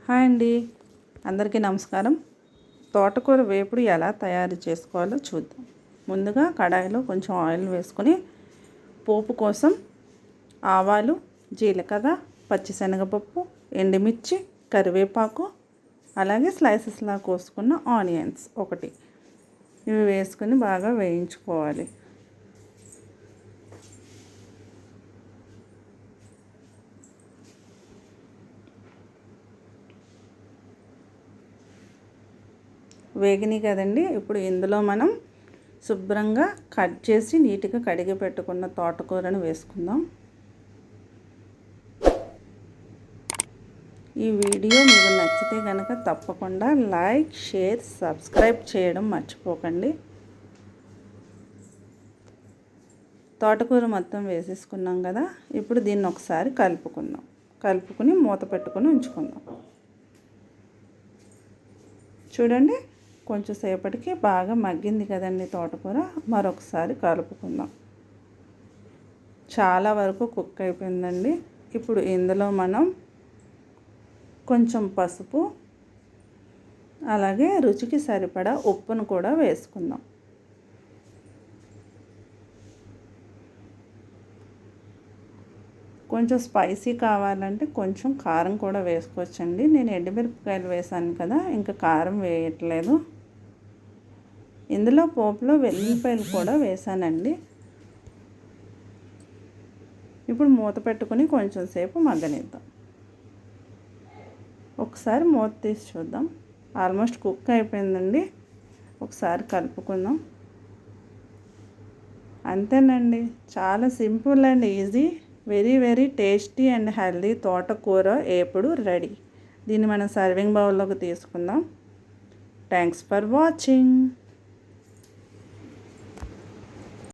Hi అండి, అందరికీ నమస్కారం. తోటకూర వేపుడు ఎలా తయారు చేసుకోవాలో చూద్దాం. ముందుగా కడాయిలో కొంచెం ఆయిల్ వేసుకొని పోపు కోసం ఆవాలు, జీలకర్ర, పచ్చిశనగపప్పు, ఎండుమిర్చి, కరివేపాకు, అలాగే స్లైసెస్లా కోసుకున్న ఆనియన్స్ ఒకటి ఇవి వేసుకొని బాగా వేయించుకోవాలి. వేగినాయి కదండి. ఇప్పుడు ఇందులో మనం శుభ్రంగా కట్ చేసి నీట్గా కడిగి పెట్టుకున్న తోటకూరను వేసుకుందాం. ఈ వీడియో మీకు నచ్చితే కనుక తప్పకుండా లైక్, షేర్, సబ్స్క్రైబ్ చేయడం మర్చిపోకండి. తోటకూర మొత్తం వేసేసుకున్నాం కదా. ఇప్పుడు దీన్ని ఒకసారి కలుపుకుని మూత పెట్టుకొని ఉంచుకుందాం. చూడండి, కొంచెం సేపటికి బాగా మగ్గింది కదండి తోటకూర. మరొకసారి కలుపుకుందాం. చాలా వరకు కుక్ అయిపోయిందండి. ఇప్పుడు ఇందులో మనం కొంచెం పసుపు, అలాగే రుచికి సరిపడా ఉప్పును కూడా వేసుకుందాం. కొంచెం స్పైసీ కావాలంటే కొంచెం కారం కూడా వేసుకోవచ్చండి. నేను ఎండుమిరపకాయలు వేసాను కదా, ఇంకా కారం వేయట్లేదు. ఇందులో పోపులో వెల్లుల్లిపాయలు కూడా వేసానండి. ఇప్పుడు మూత పెట్టుకుని కొంచెం సేపు మగ్గనిద్దాం. ఒకసారి మూత తీసి చూద్దాం. ఆల్మోస్ట్ కుక్ అయిపోయిందండి. ఒకసారి కలుపుకుందాం. అంతేనండి, చాలా simple and easy, very tasty and healthy తోటకూర వేపుడు రెడీ. దీన్ని మనం సర్వింగ్ బౌల్లోకి తీసుకుందాం. Thanks for watching.